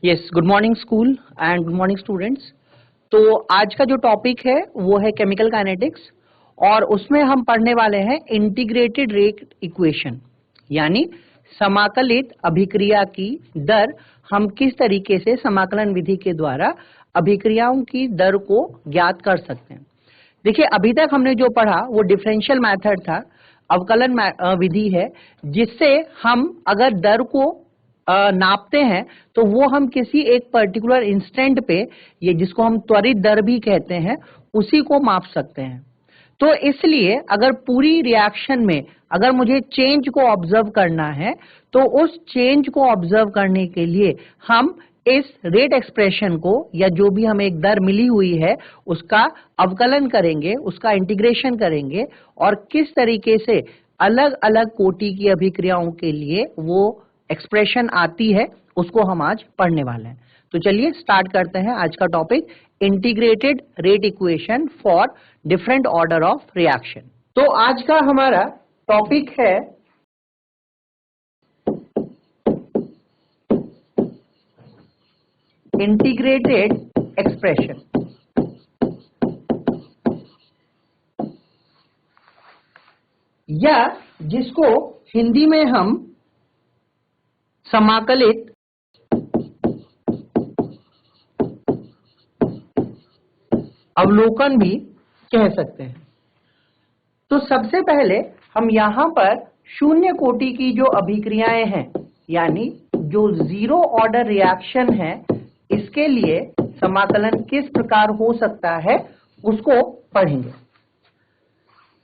Yes, good morning school and good morning students. तो आज का जो टॉपिक है वो है केमिकल काइनेटिक्स और उसमें हम पढ़ने वाले हैं इंटीग्रेटेड रेट इक्वेशन, यानी समाकलित अभिक्रिया की दर। हम किस तरीके से समाकलन विधि के द्वारा अभिक्रियाओं की दर को ज्ञात कर सकते हैं। देखिए, अभी तक हमने जो पढ़ा वो डिफरेंशियल मेथड था, अवकलन विधि है, जिससे हम अगर दर को नापते हैं तो वो हम किसी एक पर्टिकुलर इंस्टेंट पे, ये जिसको हम त्वरित दर भी कहते हैं, उसी को माप सकते हैं। तो इसलिए अगर पूरी रिएक्शन में अगर मुझे चेंज को ऑब्जर्व करना है तो उस चेंज को ऑब्जर्व करने के लिए हम इस रेट एक्सप्रेशन को, या जो भी हमें एक दर मिली हुई है, उसका अवकलन करेंगे, उसका इंटीग्रेशन करेंगे और किस तरीके से अलग अलग कोटि की अभिक्रियाओं के लिए वो एक्सप्रेशन आती है, उसको हम आज पढ़ने वाले हैं। तो चलिए स्टार्ट करते हैं आज का topic, integrated rate equation for different order of reaction. तो आज का हमारा टॉपिक है इंटीग्रेटेड एक्सप्रेशन, या जिसको हिंदी में हम समाकलित अवलोकन भी कह सकते हैं। तो सबसे पहले हम यहां पर शून्य कोटि की जो अभिक्रियाएं हैं, यानी जो जीरो ऑर्डर रिएक्शन है, इसके लिए समाकलन किस प्रकार हो सकता है उसको पढ़ेंगे।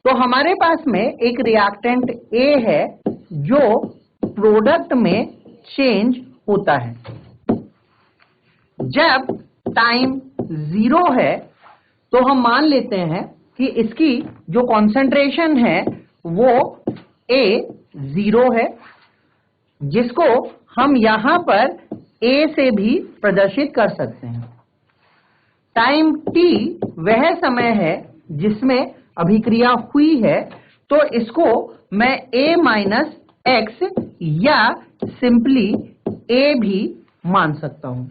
तो हमारे पास में एक रिएक्टेंट A है जो प्रोडक्ट में चेंज होता है। जब टाइम 0 है तो हम मान लेते हैं कि इसकी जो कॉन्सेंट्रेशन है वो A 0 है, जिसको हम यहां पर A से भी प्रदर्शित कर सकते हैं। टाइम T वह समय है जिसमें अभिक्रिया हुई है, तो इसको मैं A माइनस एक्स या सिंपली A भी मान सकता हूं।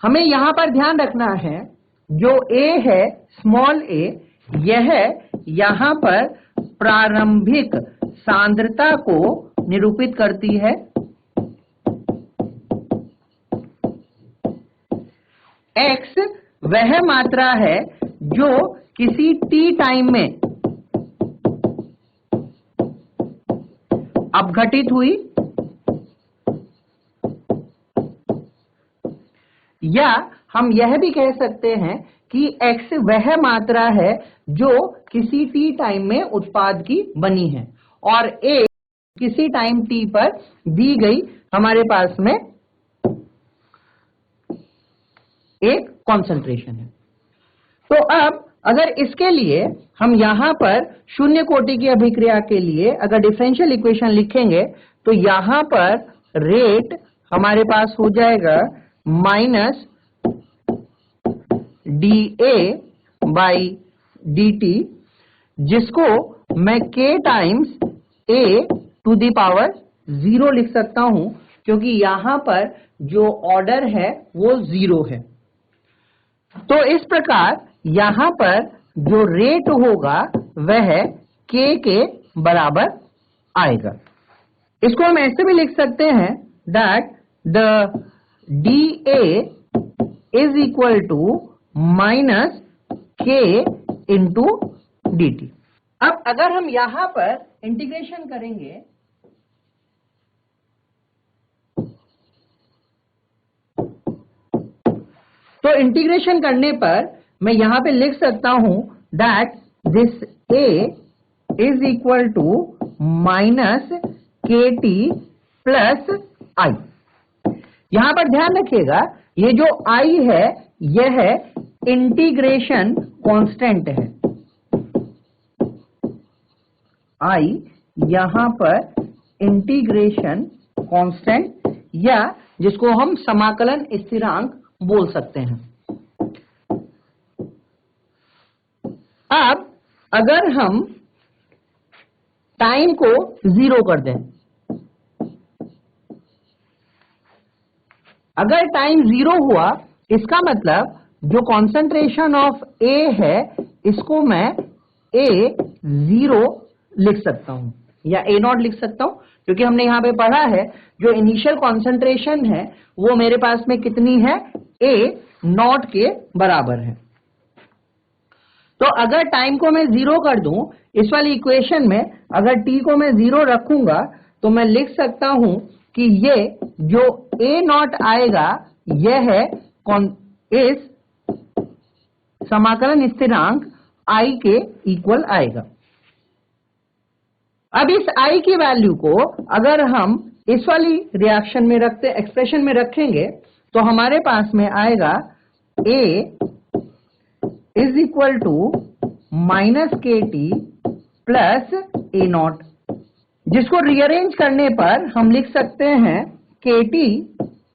हमें यहां पर ध्यान रखना है, जो A है स्मॉल a, यह यहां पर प्रारंभिक सांद्रता को निरूपित करती है। X वह मात्रा है जो किसी t टाइम में अपघटित हुई, या हम यह भी कह सकते हैं कि X वह मात्रा है जो किसी t टाइम में उत्पाद की बनी है, और A किसी टाइम t पर दी गई हमारे पास में एक कॉन्सेंट्रेशन है। तो अब अगर इसके लिए हम यहां पर शून्य कोटि की अभिक्रिया के लिए अगर डिफरेंशियल इक्वेशन लिखेंगे तो यहां पर रेट हमारे पास हो जाएगा माइनस dA बाई dt, जिसको मैं k times A to the power 0 लिख सकता हूं, क्योंकि यहां पर जो ऑर्डर है वो 0 है। तो इस प्रकार यहां पर जो रेट होगा वह k के बराबर आएगा। इसको हम ऐसे भी लिख सकते हैं that the dA is equal to minus k into dt। अब अगर हम यहां पर इंटीग्रेशन करेंगे तो इंटीग्रेशन करने पर मैं यहां पे लिख सकता हूं that this A is equal to minus KT plus I। यहां पर ध्यान रखिएगा, ये जो I है यह इंटीग्रेशन कांस्टेंट है। I यहां पर इंटीग्रेशन कांस्टेंट, या जिसको हम समाकलन स्थिरांक बोल सकते हैं। अब अगर हम टाइम को 0 कर दें अगर टाइम 0 हुआ इसका मतलब जो कॉन्सेंट्रेशन ऑफ ए है इसको मैं A0 लिख सकता हूं या A0 लिख सकता हूं, क्योंकि हमने यहां पे पढ़ा है जो इनिशियल कॉन्सेंट्रेशन है वो मेरे पास में कितनी है, A0 के बराबर है। तो अगर टाइम को मैं 0 कर दूं इस वाली इक्वेशन में, अगर t को मैं 0 रखूंगा तो मैं लिख सकता हूं कि ये जो A0 आएगा यह है इस समाकलन स्थिरांक I के इक्वल आएगा। अब इस I की वैल्यू को अगर हम इस वाली रिएक्शन में रखते एक्सप्रेशन में रखेंगे तो हमारे पास में आएगा A is equal to -KT plus A0, जिसको रीअरेंज करने पर हम लिख सकते हैं KT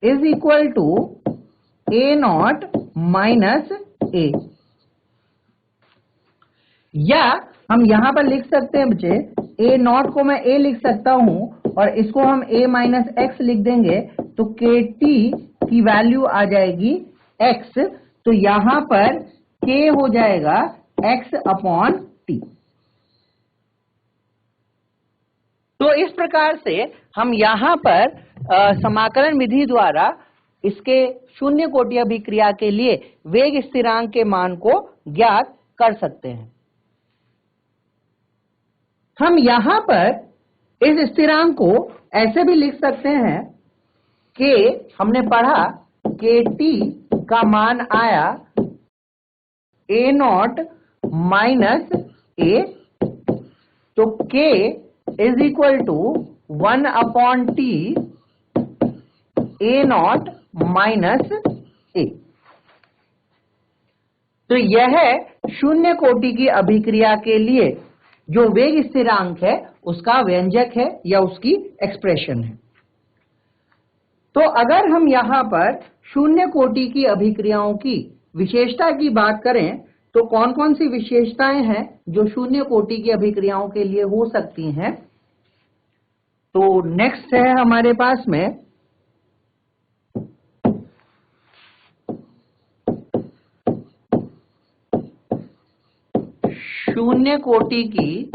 is equal to A0 minus A, या हम यहां पर लिख सकते हैं बच्चे A0 को मैं A लिख सकता हूं और इसको हम A माइनस X लिख देंगे तो KT की वैल्यू आ जाएगी X, तो यहां पर K हो जाएगा X अपॉन T। तो इस प्रकार से हम यहां पर समाकलन विधि द्वारा इसके शून्य कोटि अभिक्रिया के लिए वेग स्थिरांक के मान को ज्ञात कर सकते हैं। हम यहां पर इस स्थिरांक को ऐसे भी लिख सकते हैं कि हमने पढ़ा कि T का मान आया A0 माइनस A, तो K is equal to 1 upon T A0 minus A। तो यह शून्य कोटि की अभिक्रिया के लिए जो वेग स्थिरांक है उसका व्यंजक है या उसकी एक्सप्रेशन है। तो अगर हम यहां पर शून्य कोटि की अभिक्रियाओं की विशेषता की बात करें तो कौन कौन सी विशेषताएं हैं जो शून्य कोटि की अभिक्रियाओं के लिए हो सकती हैं। तो नेक्स्ट है हमारे पास में शून्य कोटि की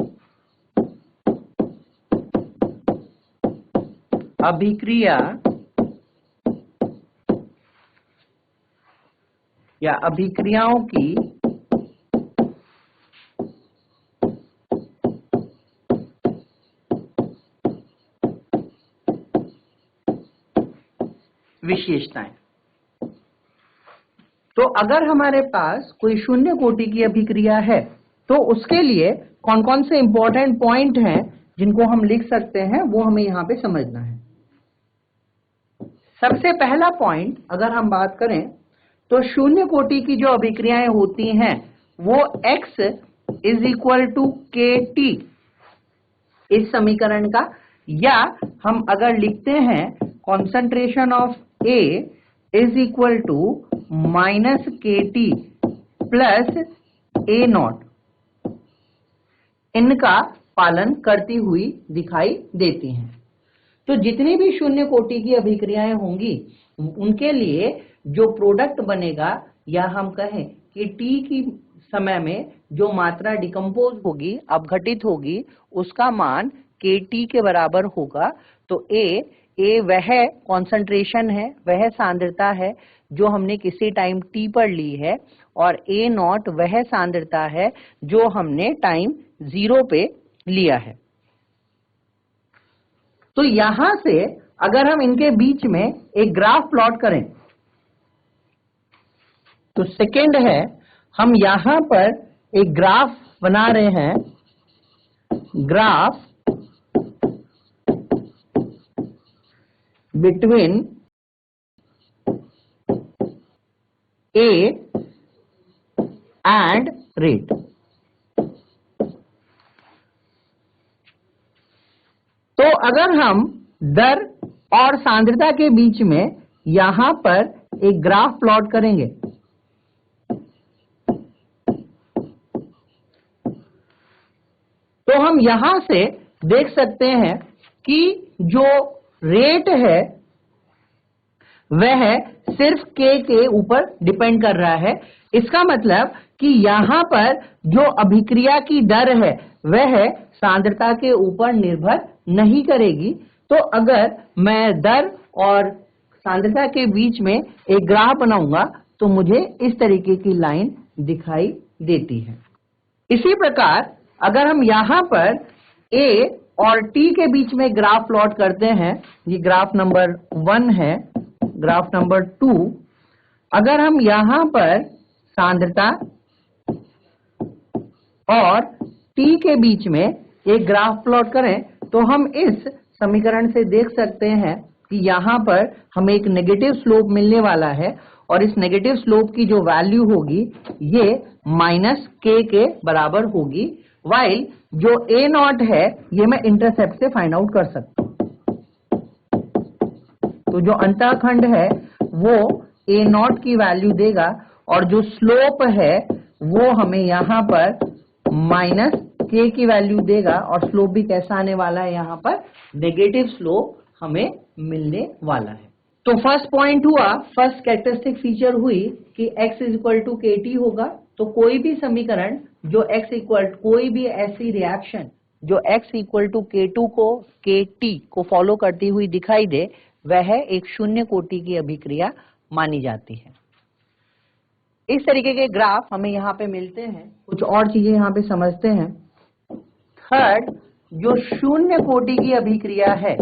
अभिक्रिया या अभिक्रियाओं की विशेषताएं। तो अगर हमारे पास कोई शून्य कोटि की अभिक्रिया है तो उसके लिए कौन कौन से इंपॉर्टेंट पॉइंट हैं जिनको हम लिख सकते हैं वो हमें यहां पे समझना है। सबसे पहला पॉइंट अगर हम बात करें तो शून्य कोटि की जो अभिक्रियाएं होती हैं वो x is equal to KT इस समीकरण का, या हम अगर लिखते हैं concentration of A is equal to minus KT plus A0, इनका पालन करती हुई दिखाई देती हैं। तो जितनी भी शून्य कोटि की अभिक्रियाएं होंगी उनके लिए जो प्रोडक्ट बनेगा या हम कहें कि T की समय में जो मात्रा डिकम्पोज होगी अपघटित होगी उसका मान KT के बराबर होगा। तो A वह कॉन्सेंट्रेशन है, वह सांद्रता है जो हमने किसी टाइम T पर ली है, और A0 वह सांद्रता है जो हमने टाइम 0 पे लिया है। तो यहां से अगर हम इनके बीच में एक ग्राफ प्लॉट करें तो सेकंड है हम यहां पर एक ग्राफ बना रहे हैं, graph between A and rate. तो अगर हम दर और सांद्रता के बीच में यहां पर एक ग्राफ प्लॉट करेंगे तो हम यहां से देख सकते हैं कि जो रेट है वह सिर्फ k के ऊपर डिपेंड कर रहा है। इसका मतलब कि यहाँ पर जो अभिक्रिया की दर है वह सांद्रता के ऊपर निर्भर नहीं करेगी। तो अगर मैं दर और सांद्रता के बीच में एक ग्राफ बनाऊंगा तो मुझे इस तरीके की लाइन दिखाई देती है। इसी प्रकार अगर हम यहाँ पर A और T के बीच में ग्राफ प्लॉट करते हैं, ये ग्राफ नंबर 1 है, ग्राफ नंबर 2, अगर हम यहाँ पर सांद्रता और T के बीच में एक ग्राफ प्लॉट करें तो हम इस समीकरण से देख सकते हैं कि यहाँ पर हमें एक नेगेटिव स्लोप मिलने वाला है और इस नेगेटिव स्लोप की जो वैल्यू होगी ये -k के बराबर होगी, वाइल जो A नॉट है ये मैं इंटरसेप्ट से फाइंड आउट कर सकता हूं। तो जो अंतःखंड है वो A नॉट की वैल्यू देगा और जो स्लोप है वो हमें यहाँ पर -k की वैल्यू देगा और स्लोप भी कैसा आने वाला है, यहाँ पर नेगेटिव स्लोप हमें मिलने वाला है। तो फर्स्ट पॉइंट हुआ, फर्स्ट कैरेक्टरिस्टिक फीचर हुई कि x इक्वल टू kt होगा। तो कोई भी समीकरण जो कोई भी ऐसी रिएक्शन जो x इक्वल टू k2 को kt को फॉलो करती हुई दिखाई दे वह एक शून्य कोटि की अभिक्रिया मानी जाती है। इस तरीके के ग्राफ हमें यहाँ पे मिलते हैं। कुछ और चीजें यहाँ पे समझते हैं। थर्ड, जो शून्य कोटि की अभिक्रिया है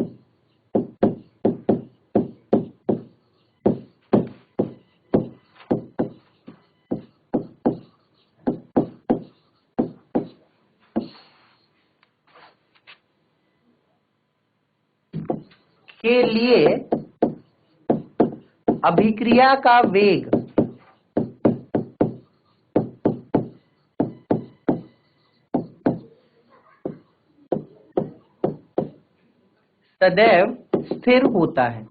के लिए अभिक्रिया का वेग सदैव स्थिर होता है।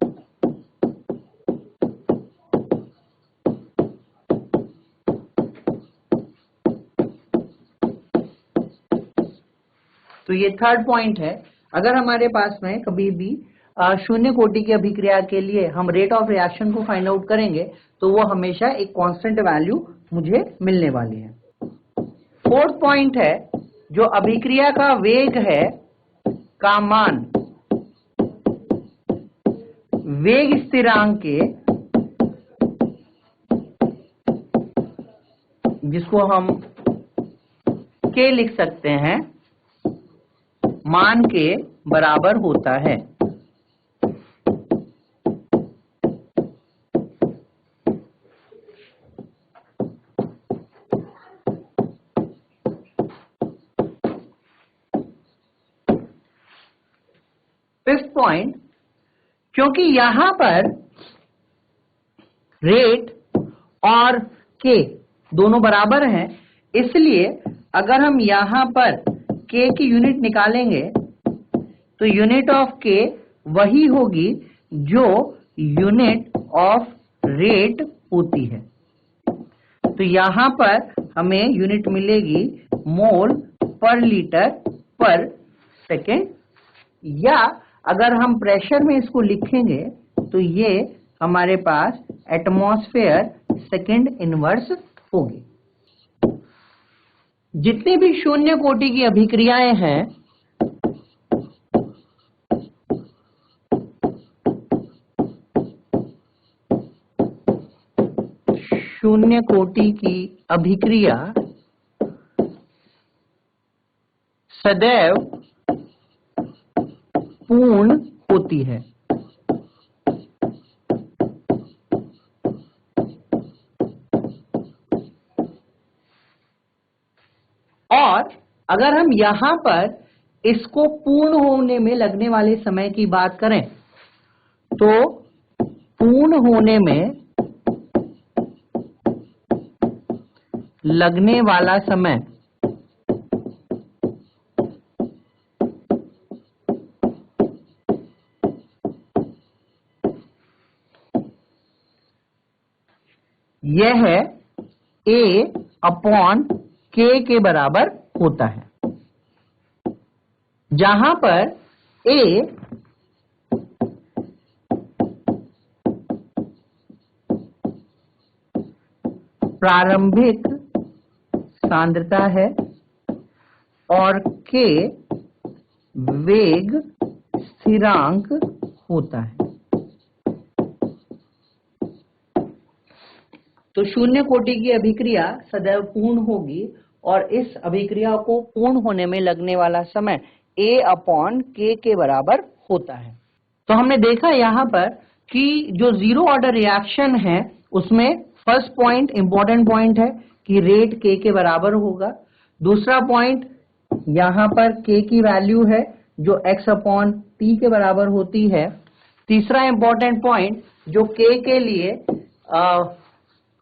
तो ये थर्ड पॉइंट है। अगर हमारे पास में कभी भी शून्य कोटि की अभिक्रिया के लिए हम रेट ऑफ रिएक्शन को फाइंड आउट करेंगे तो वो हमेशा एक कांस्टेंट वैल्यू मुझे मिलने वाली है। फोर्थ पॉइंट है, जो अभिक्रिया का वेग है का मान वेग स्थिरांक के, जिसको हम k लिख सकते हैं, मान के बराबर होता है। फिफ्थ पॉइंट, क्योंकि यहां पर रेट और k दोनों बराबर हैं, इसलिए अगर हम यहां पर k की यूनिट निकालेंगे तो यूनिट ऑफ k वही होगी जो यूनिट ऑफ रेट होती है। तो यहां पर हमें यूनिट मिलेगी मोल पर लीटर पर सेकेंड, या अगर हम प्रेशर में इसको लिखेंगे तो ये हमारे पास एटमॉस्फेयर सेकेंड इनवर्स होगी। जितनी भी शून्य कोटि की अभिक्रियाएं हैं शून्य कोटि की अभिक्रिया सदैव पूर्ण होती है। और अगर हम यहां पर इसको पूर्ण होने में लगने वाले समय की बात करें तो पूर्ण होने में लगने वाला समय यह है A/K के बराबर होता है, जहां पर A प्रारंभिक सांद्रता है और k वेग स्थिरांक होता है। तो शून्य कोटि की अभिक्रिया सदैव पूर्ण होगी और इस अभिक्रिया को पूर्ण होने में लगने वाला समय A/K के बराबर होता है। तो हमने देखा यहाँ पर कि जो जीरो ऑर्डर रिएक्शन है उसमें फर्स्ट पॉइंट इंपॉर्टेंट पॉइंट है कि रेट K के बराबर होगा। दूसरा पॉइंट यहाँ पर K की वैल्यू है जो x/T के बराबर होती है। तीसरा इंपॉर्टेंट पॉइंट जो K के लिए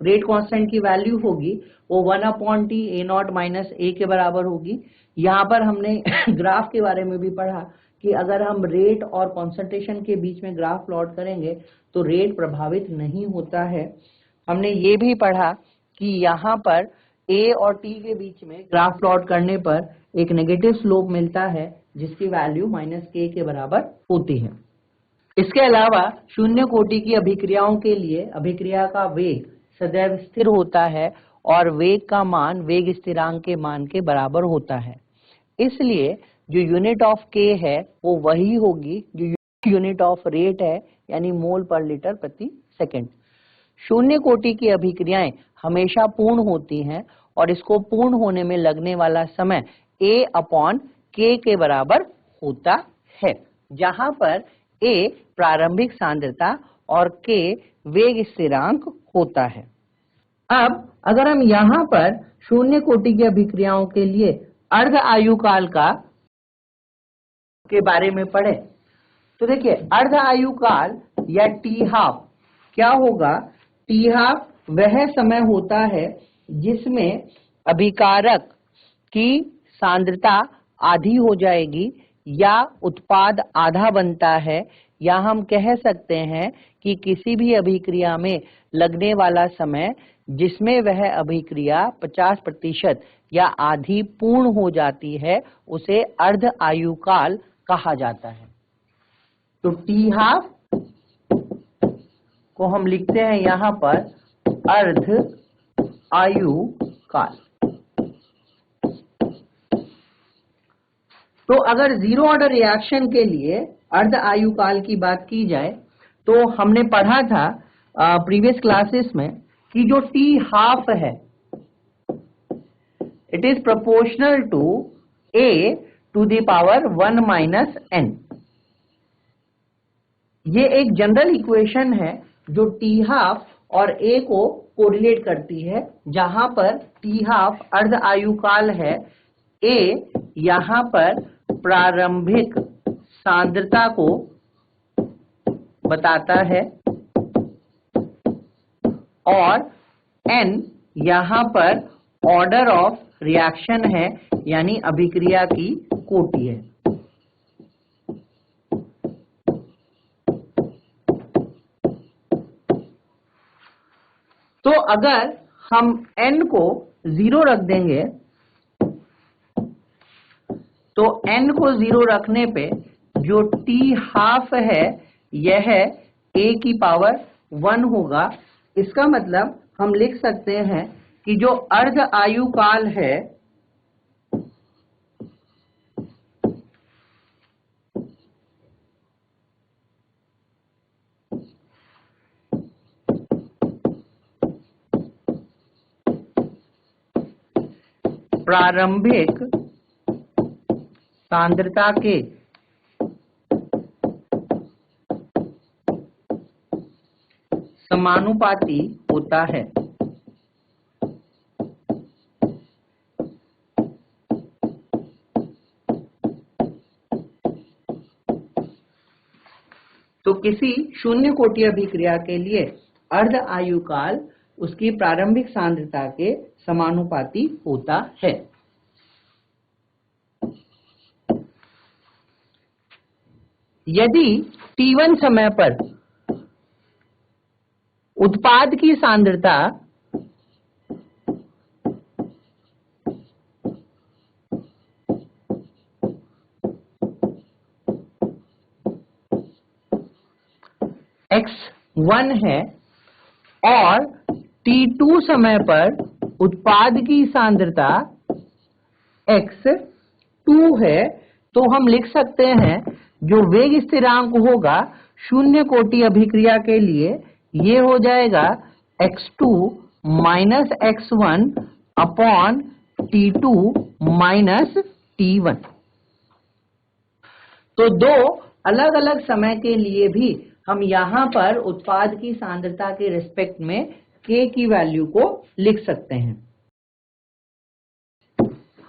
रेट कांस्टेंट की वैल्यू होगी वो 1/T A0 माइनस A के बराबर होगी। यहाँ पर हमने ग्राफ के बारे में भी पढ़ा कि अगर हम रेट और कॉन्सेंट्रेशन के बीच में ग्राफ प्लॉट करेंगे तो रेट प्रभावित नहीं होता है। हमने ये भी पढ़ा कि यहाँ पर A और T के बीच में ग्राफ प्लॉट करने पर एक नेगेटिव स्लोप मिलता है जिसकी वैल्यू -K के बराबर होती है। इसके अलावा शून्य कोटि की अभिक्रियाओं के लिए अभिक्रिया का वेग सदैव स्थिर होता है और वेग का मान वेग स्थिरांक के मान के बराबर होता है। इसलिए जो यूनिट ऑफ K है वो वही होगी जो यूनिट ऑफ रेट है यानी मोल पर लीटर प्रति सेकंड। शून्य कोटि की अभिक्रियाएं हमेशा पूर्ण होती हैं और इसको पूर्ण होने में लगने वाला समय A/K के बराबर होता है, जहां पर A प्रारंभिक सांद्रता और K वेग स्थिरांक होता है। अब अगर हम यहाँ पर शून्य कोटि की अभिक्रियाओं के लिए अर्ध आयुकाल के बारे में पढ़े तो देखिए अर्ध आयुकाल या टी हाफ क्या होगा। टी हाफ वह समय होता है जिसमें अभिकारक की सांद्रता आधी हो जाएगी या उत्पाद आधा बनता है, या हम कह सकते हैं कि किसी भी अभिक्रिया में लगने वाला समय जिसमें वह अभिक्रिया 50% या आधी पूर्ण हो जाती है उसे अर्ध आयुकाल कहा जाता है। तो टी हाफ को हम लिखते हैं यहाँ पर अर्ध आयुकाल। तो अगर जीरो ऑर्डर रिएक्शन के लिए अर्ध आयुकाल की बात की जाए तो हमने पढ़ा था प्रीवियस क्लासेस में कि जो टी हाफ है it is proportional to A to the power 1 minus n। ये एक जनरल इक्वेशन है जो टी हाफ और A को कोरिलेट करती है, जहां पर टी हाफ अर्ध आयुकाल है, A यहां पर प्रारंभिक सांद्रता को बताता है और n यहां पर ऑर्डर ऑफ रिएक्शन है यानी अभिक्रिया की कोटि है। तो अगर हम n को 0 रख देंगे तो n को 0 रखने पे जो t हाफ है यह A की पावर 1 होगा। इसका मतलब हम लिख सकते हैं कि जो अर्ध आयुकाल है प्रारंभिक सांद्रता के समानुपाती होता है। तो किसी शून्य कोटि अभिक्रिया के लिए अर्ध आयुकाल उसकी प्रारंभिक सांद्रता के समानुपाती होता है। यदि T1 समय पर उत्पाद की सांद्रता x1 है और t2 समय पर उत्पाद की सांद्रता x2 है, तो हम लिख सकते हैं जो वेग स्थिरांक होगा शून्य कोटि अभिक्रिया के लिए ये हो जाएगा x2 minus x1 upon t2 minus t1। तो दो अलग अलग समय के लिए भी हम यहां पर उत्पाद की सांद्रता के रिस्पेक्ट में k की वैल्यू को लिख सकते हैं।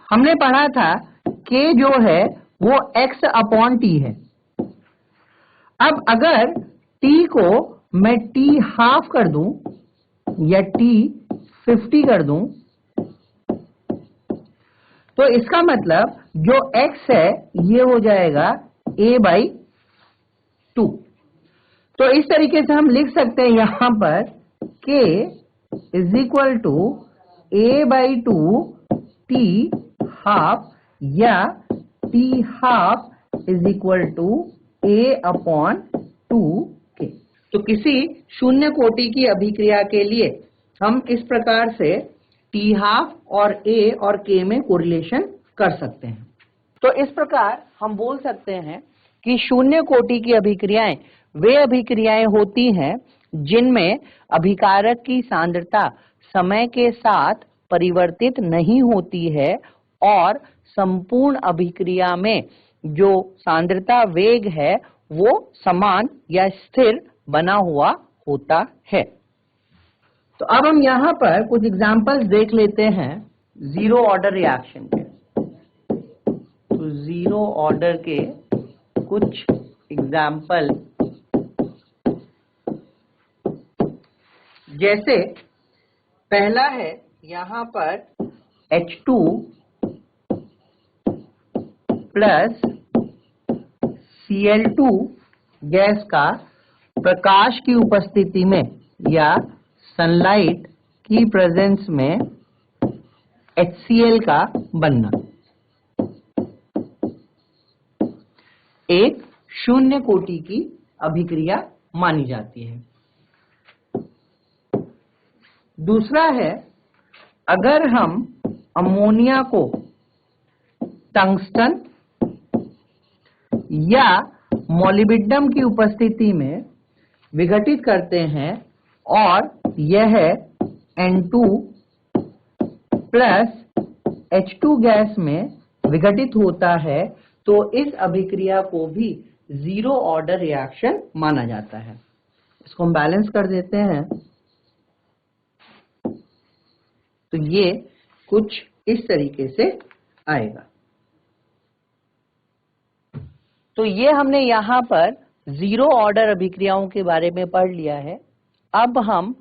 हमने पढ़ा था k जो है वो x अपॉन t है। अब अगर t को मैं t हाफ कर दूं या t 50 कर दूं, तो इसका मतलब जो x है ये हो जाएगा a/2। तो इस तरीके से हम लिख सकते हैं यहां पर k is equal to a/2 t half या t half is equal to a upon 2k। तो किसी शून्य कोटि की अभिक्रिया के लिए हम इस प्रकार से t हाफ और a और k में कोरिलेशन कर सकते हैं। तो इस प्रकार हम बोल सकते हैं कि शून्य कोटि की अभिक्रियाएं वे अभिक्रियाएं होती हैं जिनमें अभिकारक की सांद्रता समय के साथ परिवर्तित नहीं होती है और संपूर्ण अभिक्रिया में जो सांद्रता वेग है वो समान या स्थिर बना हुआ होता है। तो अब हम यहां पर कुछ एग्जांपल्स देख लेते हैं जीरो ऑर्डर रिएक्शन के। तो जीरो ऑर्डर के कुछ एग्जाम्पल जैसे पहला है यहां पर H2 प्लस Cl2 गैस का प्रकाश की उपस्थिति में या सनलाइट की प्रेजेंस में HCl का बनना एक शून्य कोटि की अभिक्रिया मानी जाती है। दूसरा है अगर हम अमोनिया को टंगस्टन या मोलिब्डेनम की उपस्थिति में विघटित करते हैं और यह N2 प्लस H2 गैस में विघटित होता है, तो इस अभिक्रिया को भी जीरो ऑर्डर रिएक्शन माना जाता है। इसको हम बैलेंस कर देते हैं तो ये कुछ इस तरीके से आएगा। तो ये हमने यहां पर जीरो ऑर्डर अभिक्रियाओं के बारे में पढ़ लिया है। अब हम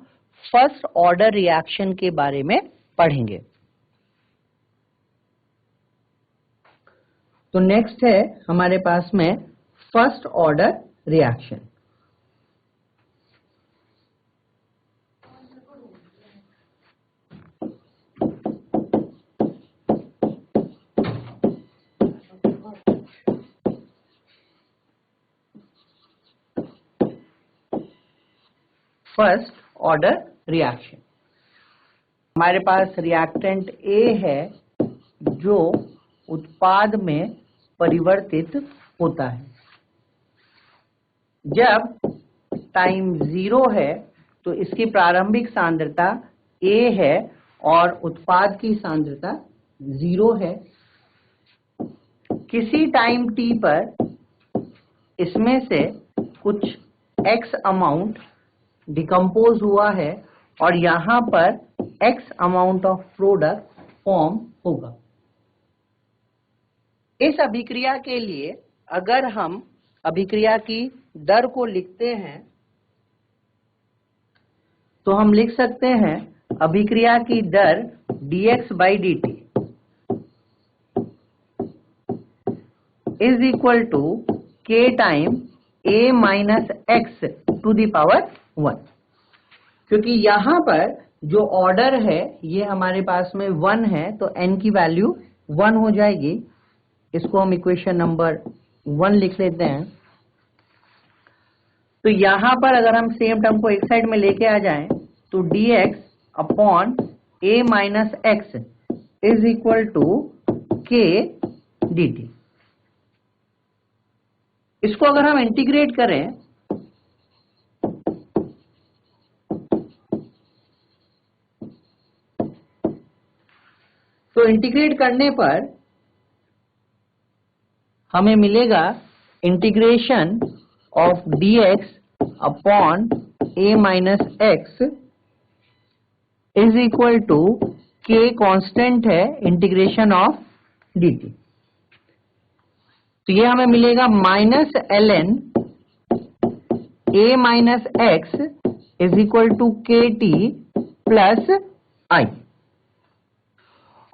फर्स्ट ऑर्डर रिएक्शन के बारे में पढ़ेंगे। तो नेक्स्ट है हमारे पास में first order reaction. First order reaction हमारे पास रिएक्टेंट A है जो उत्पाद में परिवर्तित होता है। जब टाइम 0 है तो इसकी प्रारंभिक सांद्रता A है और उत्पाद की सांद्रता 0 है। किसी टाइम t पर इसमें से कुछ x अमाउंट डिकम्पोज हुआ है और यहां पर x amount of product form होगा। इस अभिक्रिया के लिए अगर हम अभिक्रिया की दर को लिखते हैं तो हम लिख सकते हैं अभिक्रिया की दर dx/dt is equal to k time a minus x to the power 1। क्योंकि यहां पर जो ऑर्डर है ये हमारे पास में 1 है तो n की वैल्यू 1 हो जाएगी। इसको हम इक्वेशन नंबर 1 लिख लेते हैं। तो यहां पर अगर हम सेम टर्म को एक साइड में लेके आ जाएं तो dx upon a minus x is equal to k dt। इसको अगर हम इंटीग्रेट करें तो इंटीग्रेट करने पर हमें मिलेगा integration of dx upon a minus x is equal to k constant है इंटीग्रेशन ऑफ dt। तो ये हमें मिलेगा minus ln a minus x is equal to K T plus I.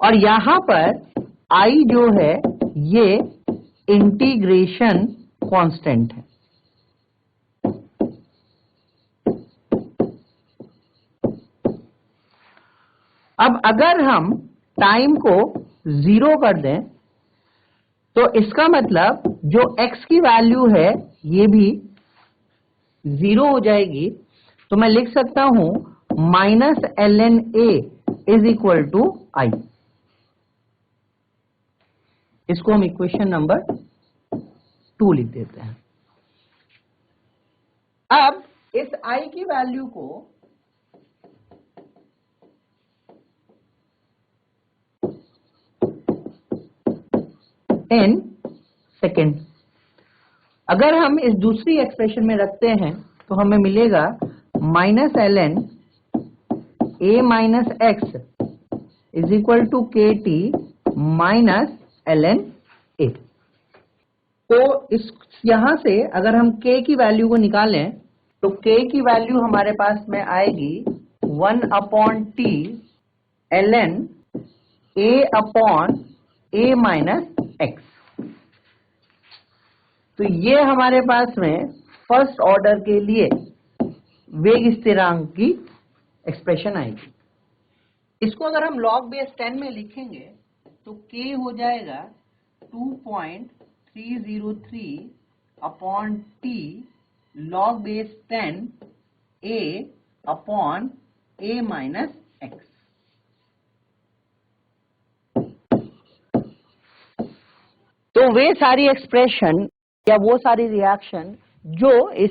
और यहां पर i जो है ये इंटीग्रेशन कांस्टेंट है। अब अगर हम टाइम को 0 कर दें तो इसका मतलब जो x की वैल्यू है ये भी 0 हो जाएगी। तो मैं लिख सकता हूं minus ln a is equal to I. इसको हम इक्वेशन नंबर 2 लिख देते हैं। अब इस i की वैल्यू को इन सेकेंड अगर हम इस दूसरी एक्सप्रेशन में रखते हैं तो हमें मिलेगा minus ln a minus x is equal to K T minus ln a। तो इस यहां से अगर हम k की वैल्यू को निकालें तो k की वैल्यू हमारे पास में आएगी 1 upon T ln a upon a minus x. तो ये हमारे पास में फर्स्ट ऑर्डर के लिए वेग स्थिरांक की एक्सप्रेशन आएगी। इसको अगर हम log बेस 10 में लिखेंगे तो k हो जाएगा 2.303 upon t log base 10 a upon a minus x. तो वे सारी एक्सप्रेशन या वो सारी रिएक्शन जो इस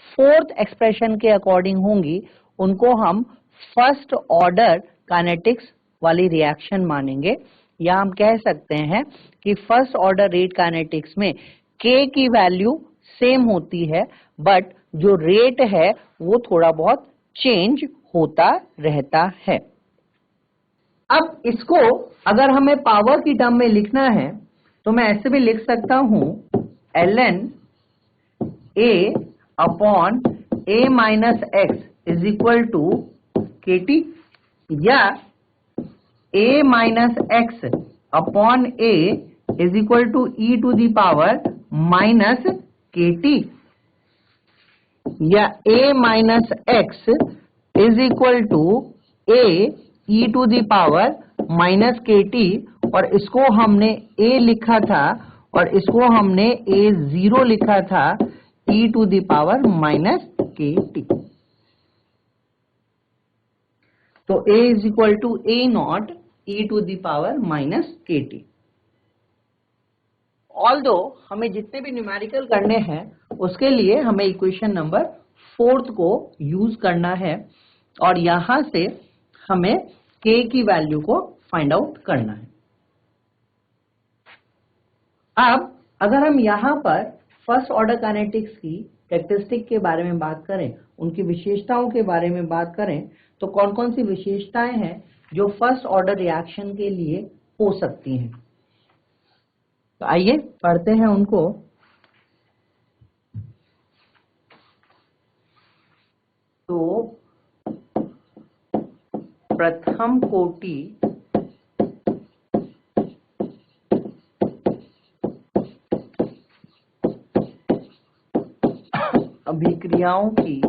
फोर्थ एक्सप्रेशन के अकॉर्डिंग होंगी उनको हम फर्स्ट ऑर्डर काइनेटिक्स वाली रिएक्शन मानेंगे, या हम कह सकते हैं कि फर्स्ट ऑर्डर रेट काइनेटिक्स में k की वैल्यू सेम होती है बट जो रेट है वो थोड़ा बहुत चेंज होता रहता है। अब इसको अगर हमें पावर की टर्म में लिखना है तो मैं ऐसे भी लिख सकता हूं ln a upon a minus x is equal to K T, या a minus x upon a is equal to e to the power minus K T, या a minus x is equal to a e to the power minus K T. और इसको हमने a लिखा था और इसको हमने a0 लिखा था e to the power minus K T. तो a is equal to a not e to the power minus K T. Although हमें जितने भी न्यूमेरिकल करने हैं उसके लिए हमें इक्वेशन नंबर 4 को यूज करना है और यहां से हमें k की वैल्यू को फाइंड आउट करना है। अब अगर हम यहां पर फर्स्ट ऑर्डर काइनेटिक्स की कैरेक्टरिस्टिक के बारे में बात करें, उनकी विशेषताओं के बारे में बात करें तो कौन कौन सी विशेषताएं हैं जो फर्स्ट ऑर्डर रिएक्शन के लिए हो सकती हैं। तो आइए पढ़ते हैं उनको। तो प्रथम कोटि अभिक्रियाओं की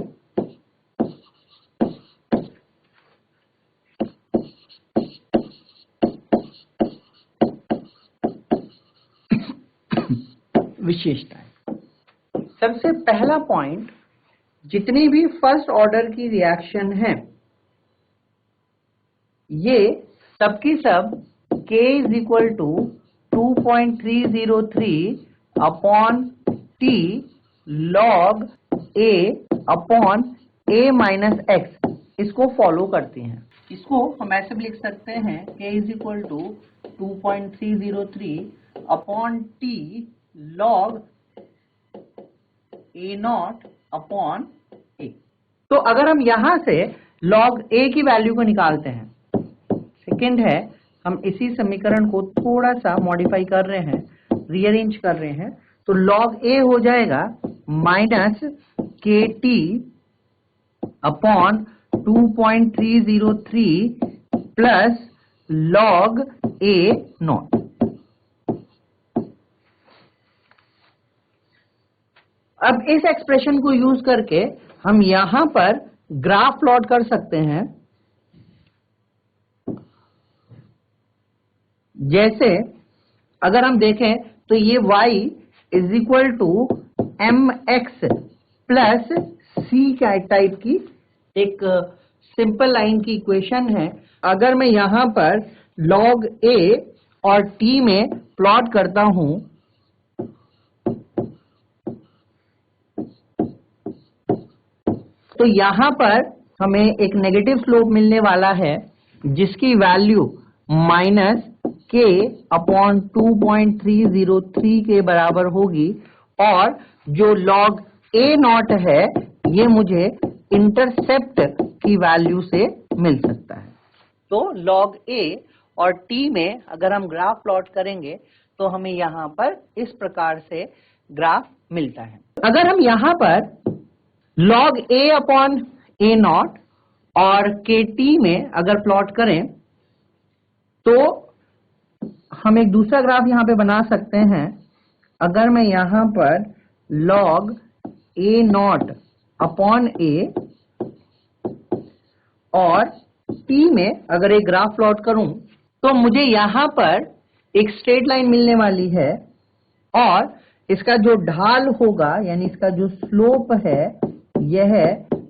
विशेषताएं। सबसे पहला पॉइंट, जितनी भी फर्स्ट ऑर्डर की रिएक्शन है ये सबकी सब k is equal to 2.303 upon t log a upon a minus x इसको फॉलो करती हैं। इसको हम ऐसे भी लिख सकते हैं k is equal to 2.303 upon t log a not upon a। तो अगर हम यहां से log a की वैल्यू को निकालते हैं, सेकंड है हम इसी समीकरण को थोड़ा सा मॉडिफाई कर रहे हैं, रीअरेंज कर रहे हैं, तो log a हो जाएगा minus kt upon 2.303 plus log a not. अब इस एक्सप्रेशन को यूज करके हम यहां पर ग्राफ प्लॉट कर सकते हैं। जैसे अगर हम देखें तो ये y is equal to mx plus c type की एक सिंपल लाइन की इक्वेशन है। अगर मैं यहां पर log a और t में प्लॉट करता हूं तो यहां पर हमें एक नेगेटिव स्लोप मिलने वाला है जिसकी वैल्यू माइनस k अपॉन 2.303 के बराबर होगी, और जो log a नॉट है ये मुझे इंटरसेप्ट की वैल्यू से मिल सकता है। तो log a और t में अगर हम ग्राफ प्लॉट करेंगे तो हमें यहां पर इस प्रकार से ग्राफ मिलता है। अगर हम यहां पर log a upon a not और kt में अगर प्लॉट करें तो हम एक दूसरा ग्राफ यहां पे बना सकते हैं। अगर मैं यहां पर log a not upon a और t में अगर एक ग्राफ प्लॉट करूं तो मुझे यहां पर एक स्ट्रेट लाइन मिलने वाली है, और इसका जो ढाल होगा यानी इसका जो स्लोप है यह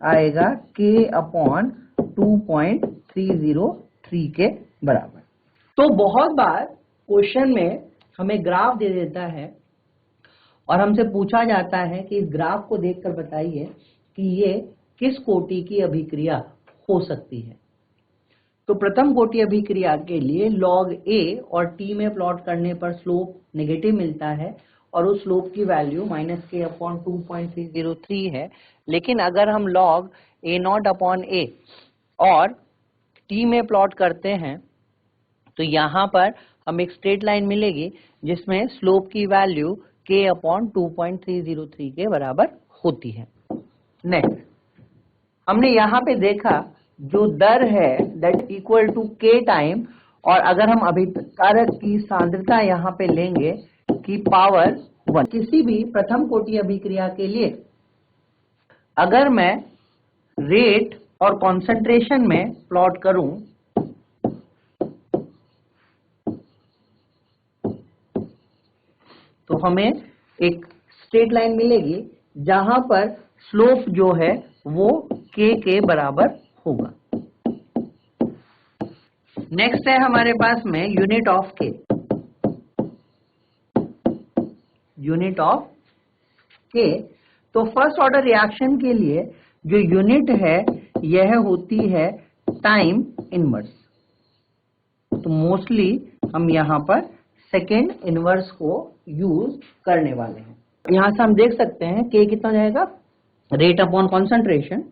आएगा k अपॉन 2.303 के बराबर। तो बहुत बार क्वेश्चन में हमें ग्राफ दे देता है और हमसे पूछा जाता है कि इस ग्राफ को देखकर बताइए कि ये किस कोटि की अभिक्रिया हो सकती है। तो प्रथम कोटि अभिक्रिया के लिए log a और t में प्लॉट करने पर स्लोप नेगेटिव मिलता है और उस स्लोप की वैल्यू माइनस k अपॉन 2.303 है। लेकिन अगर हम log a not upon a और t में प्लॉट करते हैं तो यहां पर हमें एक स्ट्रेट लाइन मिलेगी जिसमें स्लोप की वैल्यू k अपॉन 2.303 के बराबर होती है। नेक्स्ट हमने यहां पे देखा जो दर है that equal to k time, और अगर हम अभिकारक की सांद्रता यहां पे लेंगे की पावर 1। किसी भी प्रथम कोटि अभिक्रिया के लिए अगर मैं रेट और कंसंट्रेशन में प्लॉट करूं तो हमें एक स्ट्रेट लाइन मिलेगी जहां पर स्लोप जो है वो k के बराबर होगा। नेक्स्ट है हमारे पास में unit of k। Unit of k, तो फर्स्ट ऑर्डर रिएक्शन के लिए जो यूनिट है यह होती है टाइम इनवर्स। तो मोस्टली हम यहां पर सेकेंड इनवर्स को यूज करने वाले हैं। यहां से हम देख सकते हैं k कितना जाएगा, रेट अपॉन कॉन्सेंट्रेशन।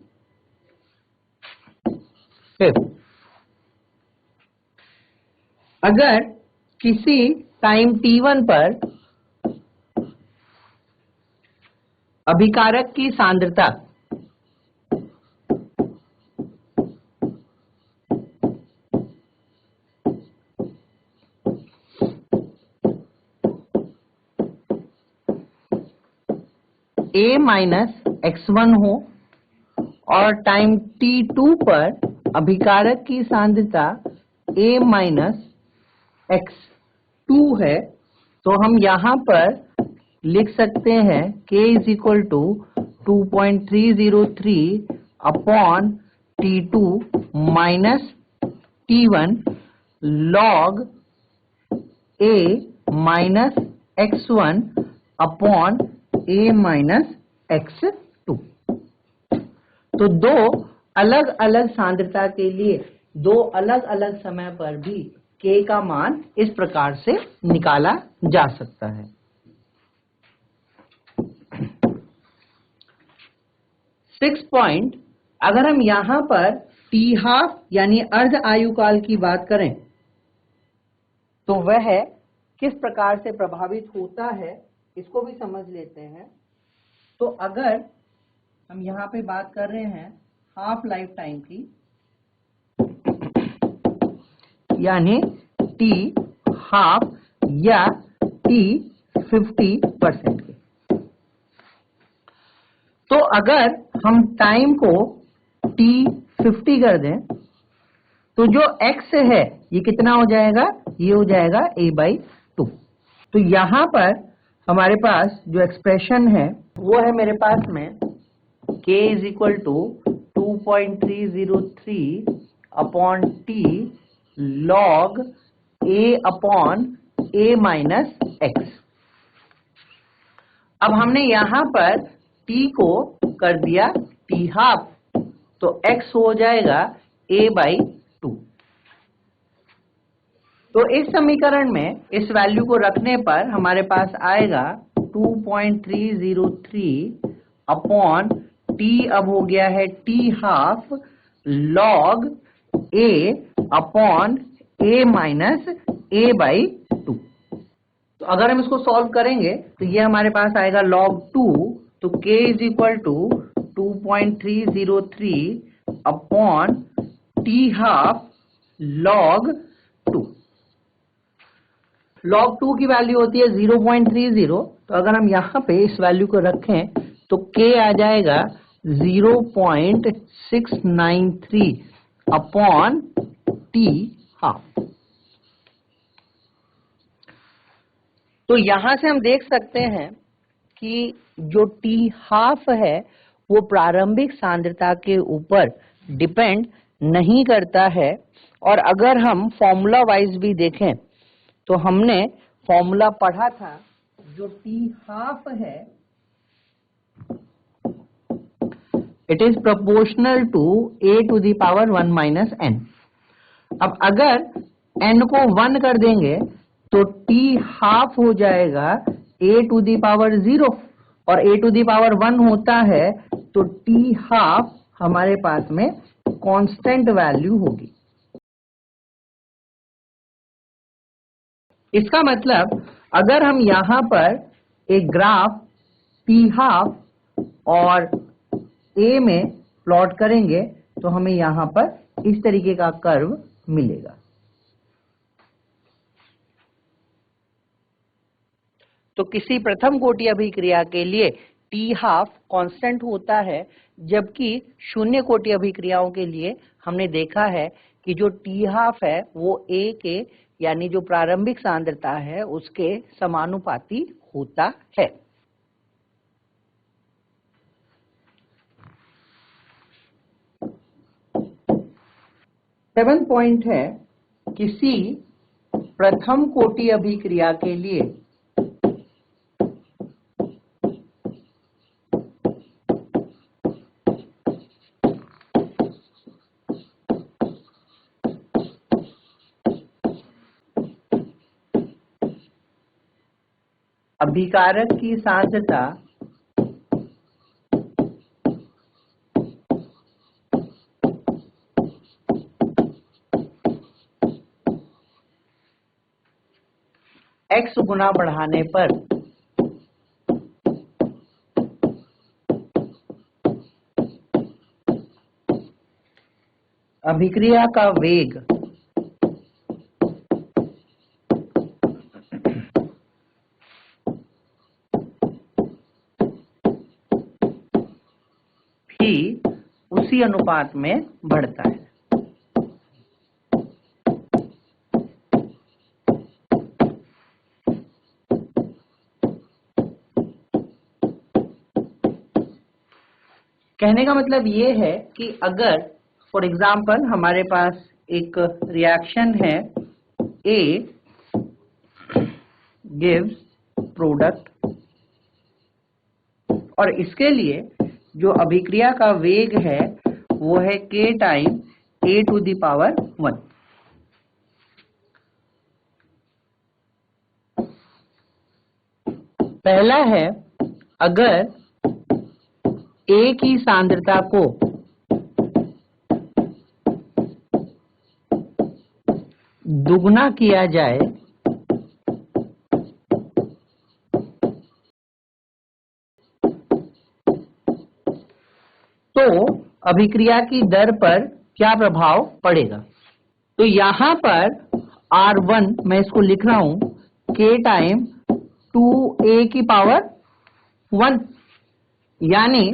अगर किसी टाइम t1 पर अभिकारक की सांद्रता a माइनस x1 हो और टाइम t2 पर अभिकारक की सांद्रता a माइनस x2 है, तो हम यहां पर लिख सकते हैं k is equal to 2.303 upon t2 minus T1 log A minus x1 upon A minus x2। तो दो अलग अलग सांद्रता के लिए दो अलग अलग समय पर भी K का मान इस प्रकार से निकाला जा सकता है। 6 पॉइंट, अगर हम यहां पर T हाफ यानी अर्ध आयुकाल की बात करें तो वह किस प्रकार से प्रभावित होता है इसको भी समझ लेते हैं। तो अगर हम यहां पे बात कर रहे हैं हाफ लाइफ टाइम की, यानी T हाफ या T 50% की, तो अगर हम टाइम को T 50 कर दें तो जो x है ये कितना हो जाएगा, ये हो जाएगा a/2। तो यहां पर हमारे पास जो एक्सप्रेशन है वो है मेरे पास में k is equal to 2.303 upon t log a upon a minus x। अब हमने यहां पर t को कर दिया t हाफ, तो x हो जाएगा a/2। तो इस समीकरण में इस वैल्यू को रखने पर हमारे पास आएगा 2.303 अपॉन t अब हो गया है t half log a upon a minus a/2। तो अगर हम इसको सॉल्व करेंगे तो ये हमारे पास आएगा log 2, तो k is equal to 2.303 upon t half log 2। log 2 की वैल्यू होती है 0.30, तो अगर हम यहां पे इस वैल्यू को रखें तो k आ जाएगा 0.693 अपॉन t हाफ। तो यहां से हम देख सकते हैं कि जो t हाफ है वो प्रारंभिक सांद्रता के ऊपर डिपेंड नहीं करता है। और अगर हम फॉर्मूला वाइज भी देखें तो हमने फॉर्मूला पढ़ा था, जो t हाफ है it is proportional to a to the power 1 minus n। अब अगर n को 1 कर देंगे तो t हाफ हो जाएगा a टू द पावर 0, और a टू द पावर 1 होता है तो t हाफ हमारे पास में कांस्टेंट वैल्यू होगी। इसका मतलब अगर हम यहां पर एक ग्राफ t हाफ और a में प्लॉट करेंगे तो हमें यहां पर इस तरीके का कर्व मिलेगा। तो किसी प्रथम कोटि अभिक्रिया के लिए t हाफ कांस्टेंट होता है, जबकि शून्य कोटि अभिक्रियाओं के लिए हमने देखा है कि जो t हाफ है वो a के यानी जो प्रारंभिक सांद्रता है उसके समानुपाती होता है। सेवन पॉइंट है, किसी प्रथम कोटि अभिक्रिया के लिए अभिकारक की सांद्रता x गुना बढ़ाने पर अभिक्रिया का वेग भी उसी अनुपात में बढ़ता है। कहने का मतलब ये है कि अगर फॉर एग्जाम्पल हमारे पास एक रिएक्शन है A gives प्रोडक्ट, और इसके लिए जो अभिक्रिया का वेग है वो है k टाइम A⁻1। पहला है, अगर A की सांद्रता को दुगना किया जाए तो अभिक्रिया की दर पर क्या प्रभाव पड़ेगा। तो यहां पर R1 मैं इसको लिख रहा हूं k टाइम 2A⁻1, यानी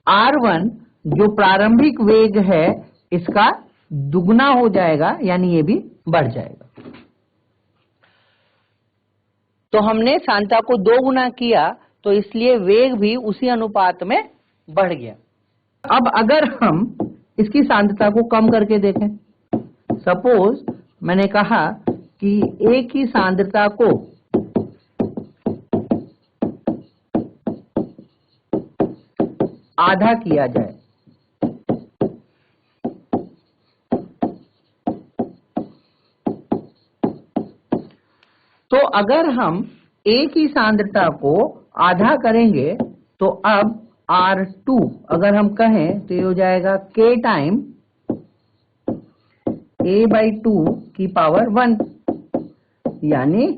R1 जो प्रारंभिक वेग है इसका दुगना हो जाएगा, यानी ये भी बढ़ जाएगा। तो हमने सांद्रता को 2 गुना किया तो इसलिए वेग भी उसी अनुपात में बढ़ गया। अब अगर हम इसकी सांद्रता को कम करके देखें, सपोज मैंने कहा कि A की सांद्रता को आधा किया जाए, तो अगर हम A की सांद्रता को आधा करेंगे तो अब R2 अगर हम कहें तो ये हो जाएगा k टाइम A/2⁻1, यानी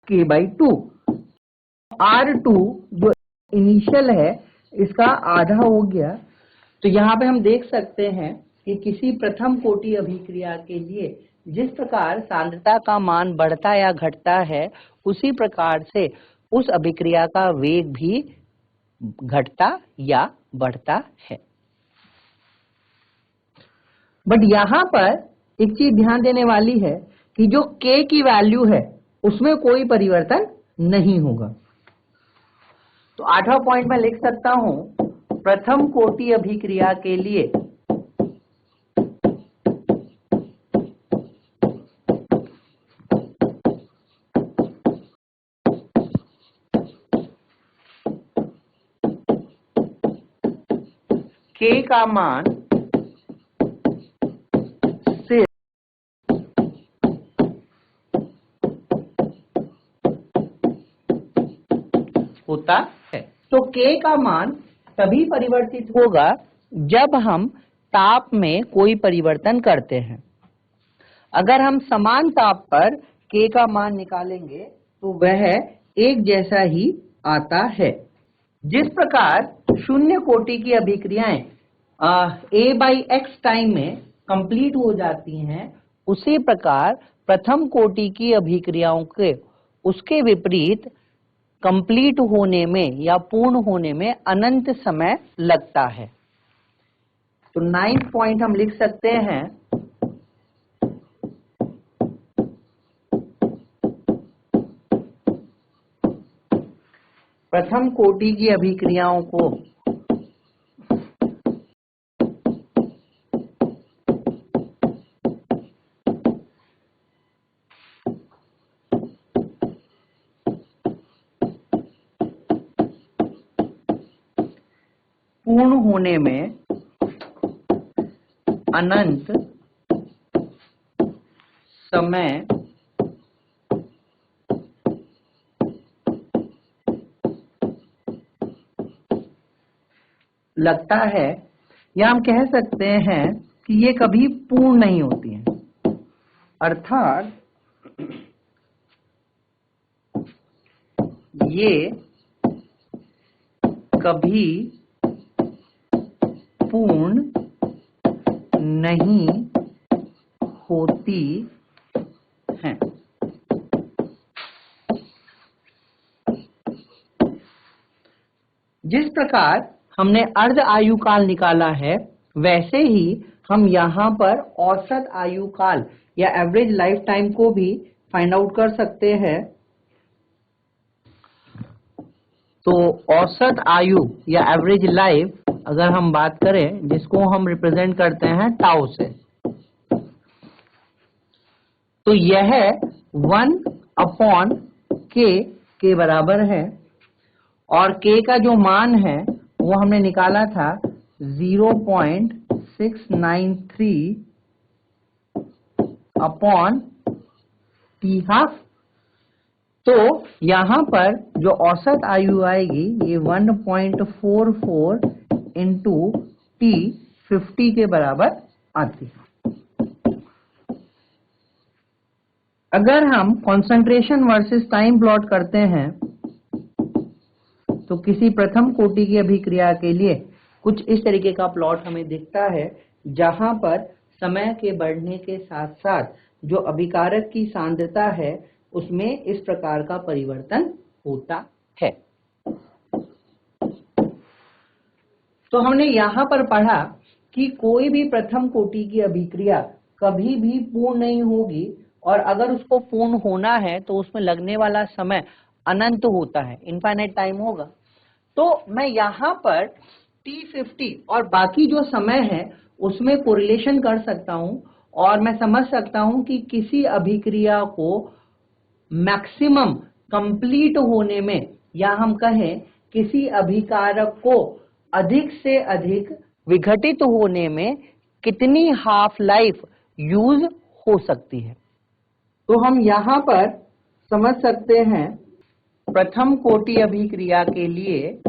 k/2। R2 जो इनिशियल है इसका आधा हो गया। तो यहाँ पे हम देख सकते हैं कि किसी प्रथम कोटि अभिक्रिया के लिए जिस प्रकार सांद्रता का मान बढ़ता या घटता है उसी प्रकार से उस अभिक्रिया का वेग भी घटता या बढ़ता है। बट यहां पर एक चीज ध्यान देने वाली है कि जो k की वैल्यू है उसमें कोई परिवर्तन नहीं होगा। तो 8वां पॉइंट मैं लिख सकता हूं, प्रथम कोटि अभिक्रिया के लिए k का मान सिर्फ होता है। तो k का मान तभी परिवर्तित होगा जब हम ताप में कोई परिवर्तन करते हैं। अगर हम समान ताप पर k का मान निकालेंगे तो वह एक जैसा ही आता है। जिस प्रकार शून्य कोटि की अभिक्रियाएं A/x टाइम में कंप्लीट हो जाती हैं, उसी प्रकार प्रथम कोटि की अभिक्रियाओं के उसके विपरीत कंप्लीट होने में या पूर्ण होने में अनंत समय लगता है। तो 9th पॉइंट हम लिख सकते हैं, प्रथम कोटि की अभिक्रियाओं को पूर्ण होने में अनंत समय लगता है, या हम कह सकते हैं कि ये कभी पूर्ण नहीं होती हैं। अर्थात ये कभी पूर्ण नहीं होती हैं। जिस प्रकार हमने अर्ध आयु काल निकाला है, वैसे ही हम यहाँ पर औसत आयु काल या एवरेज लाइफ टाइम को भी फाइंड आउट कर सकते हैं। तो औसत आयु या एवरेज लाइफ अगर हम बात करें, जिसको हम रिप्रेजेंट करते हैं टाउ से, तो यह 1/k के बराबर है और k का जो मान है वो हमने निकाला था 0.693/t½ तो यहां पर जो औसत आयु आएगी ये 1.44 इंटू t50 के बराबर आती है। अगर हम कंसंट्रेशन वर्सेस टाइम प्लॉट करते हैं तो किसी प्रथम कोटि की अभिक्रिया के लिए कुछ इस तरीके का प्लॉट हमें दिखता है, जहां पर समय के बढ़ने के साथ साथ जो अभिकारक की सांद्रता है उसमें इस प्रकार का परिवर्तन होता है। तो हमने यहां पर पढ़ा कि कोई भी प्रथम कोटि की अभिक्रिया कभी भी पूर्ण नहीं होगी और अगर उसको पूर्ण होना है तो उसमें लगने वाला समय अनंत होता है, इनफाइनाइट टाइम होगा। तो मैं यहां पर T50 और बाकी जो समय है उसमें कोरिलेशन कर सकता हूं और मैं समझ सकता हूं कि किसी अभिक्रिया को मैक्सिमम कंप्लीट होने में, या हम कहें किसी अभिकारक को अधिक से अधिक विघटित होने में कितनी हाफ लाइफ यूज हो सकती है। तो हम यहां पर समझ सकते हैं प्रथम कोटि अभिक्रिया के लिए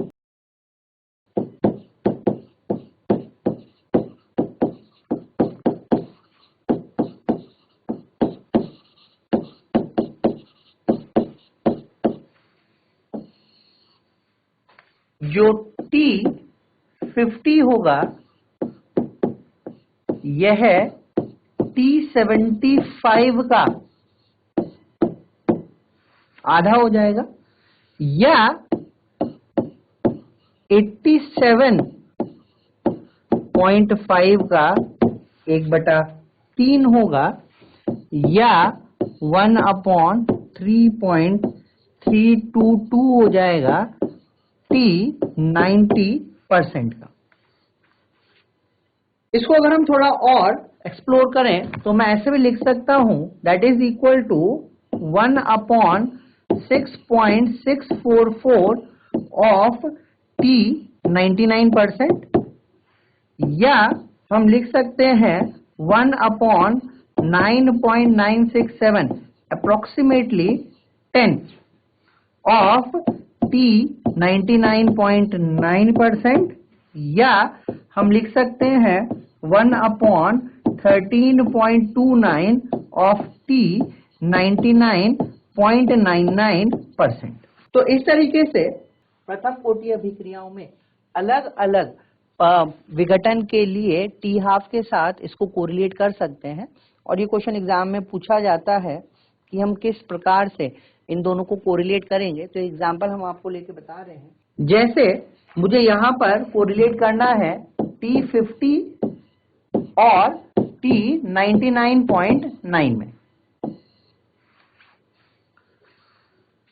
जो T50 होगा यह T75 का आधा हो जाएगा या 87.5 का 1/3 होगा या 1/3.322 हो जाएगा T90% का। इसको अगर हम थोड़ा और एक्सप्लोर करें तो मैं ऐसे भी लिख सकता हूं that is equal to 1/6.644 of T99% या हम लिख सकते हैं 1/9.967 अप्रोक्सीमेटली 10 ऑफ T99.9% या हम लिख सकते हैं 1/13.29 ऑफ T99.99%। तो इस तरीके से प्रथम कोटि अभिक्रियाओं में अलग अलग विघटन के लिए T½ के साथ इसको कोरिलेट कर सकते हैं और ये क्वेश्चन एग्जाम में पूछा जाता है कि हम किस प्रकार से इन दोनों को कोरिलेट करेंगे। तो एग्जाम्पल हम आपको लेके बता रहे हैं, जैसे मुझे यहां पर कोरिलेट करना है T50 और T99.9 में।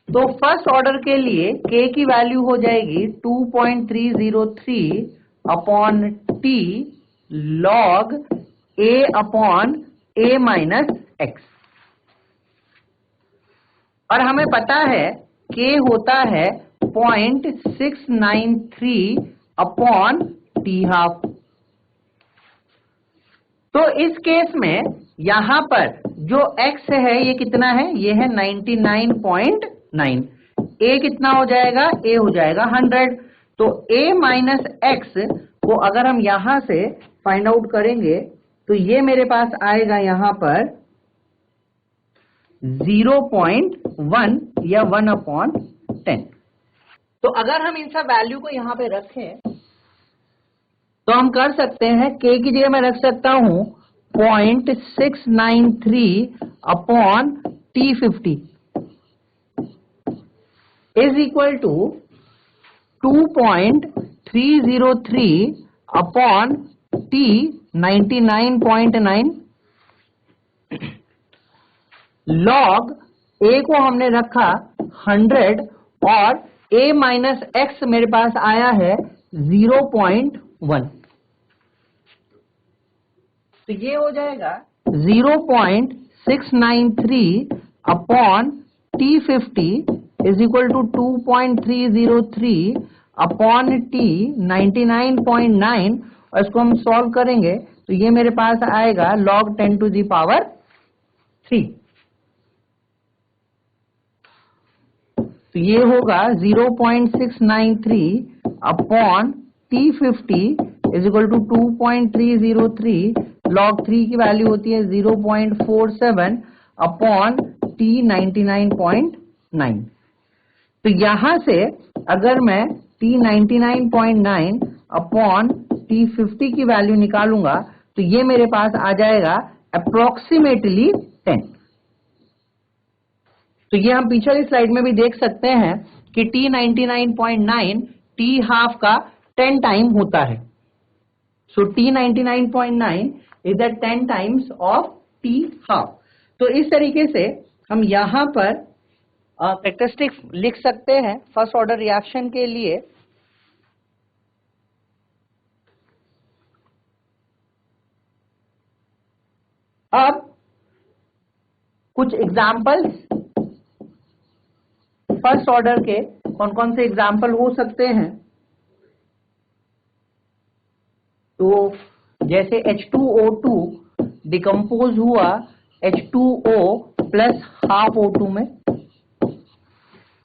तो फर्स्ट ऑर्डर के लिए K की वैल्यू हो जाएगी 2.303/T log A/A-x और हमें पता है K होता है 0.693/T½ तो इस केस में यहां पर जो x है ये कितना है, ये है 99.9। A कितना हो जाएगा, A हो जाएगा 100। तो A-x को अगर हम यहां से फाइंड आउट करेंगे तो ये मेरे पास आएगा यहां पर 0.1 या 1/10। तो अगर हम इन सब वैल्यू को यहां पे रखें तो हम कर सकते हैं K की जगह मैं रख सकता हूं 0.693/T50 is equal to 2.303/T99.9 log A को हमने रखा 100 और A-x मेरे पास आया है 0.1। तो ये हो जाएगा 693 upon T50 is equal to 2.303 upon T 99.9, और इसको हम सॉल्व करेंगे तो ये मेरे पास आएगा log 10 to the power 3। तो ये होगा 0.693 upon T50 is equal to 2.303, log 3 की वैल्यू होती है 0.47 अपॉन T 99.9। तो यहां से अगर मैं T 99.9 अपॉन T50 की वैल्यू निकालूंगा तो ये मेरे पास आ जाएगा अप्रोक्सीमेटली 10। तो ये हम पिछली स्लाइड में भी देख सकते हैं कि T 99.9 T हाफ का 10 टाइम होता है। सो T 99.9 is the 10 times of T half. तो इस तरीके से हम यहां पर कैरेक्टरिस्टिक लिख सकते हैं फर्स्ट ऑर्डर रिएक्शन के लिए। अब कुछ एग्जाम्पल्स फर्स्ट ऑर्डर के कौन कौन से एग्जाम्पल हो सकते हैं। तो जैसे H2O2 डिकम्पोज हुआ H2O प्लस हाफ O2 में,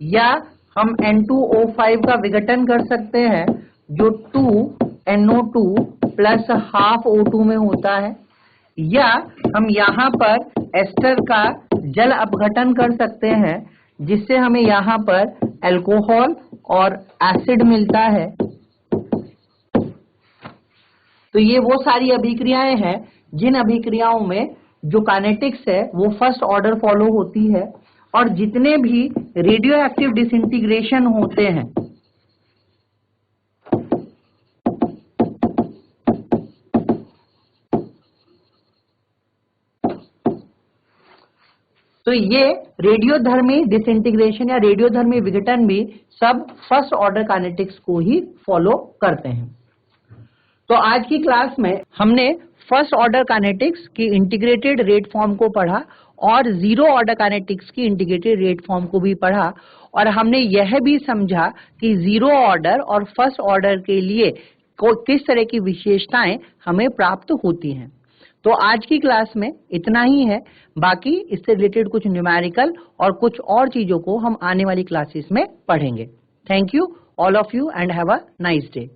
या हम N2O5 का विघटन कर सकते हैं जो 2NO2 प्लस हाफ O2 में होता है, या हम यहाँ पर एस्टर का जल अपघटन कर सकते हैं जिससे हमें यहाँ पर अल्कोहल और एसिड मिलता है। तो ये वो सारी अभिक्रियाएं हैं जिन अभिक्रियाओं में जो काइनेटिक्स है वो फर्स्ट ऑर्डर फॉलो होती है, और जितने भी रेडियो एक्टिव डिसइंटीग्रेशन होते हैं तो ये रेडियोधर्मी डिसइंटीग्रेशन या रेडियोधर्मी विघटन भी सब फर्स्ट ऑर्डर काइनेटिक्स को ही फॉलो करते हैं। तो आज की क्लास में हमने फर्स्ट ऑर्डर काइनेटिक्स की इंटीग्रेटेड रेट फॉर्म को पढ़ा और जीरो ऑर्डर काइनेटिक्स की इंटीग्रेटेड रेट फॉर्म को भी पढ़ा, और हमने यह भी समझा कि जीरो ऑर्डर और फर्स्ट ऑर्डर के लिए किस तरह की विशेषताएं हमें प्राप्त होती हैं। तो आज की क्लास में इतना ही है, बाकी इससे रिलेटेड कुछ न्यूमेरिकल और कुछ और चीजों को हम आने वाली क्लासेस में पढ़ेंगे। Thank you all of you and have a nice day.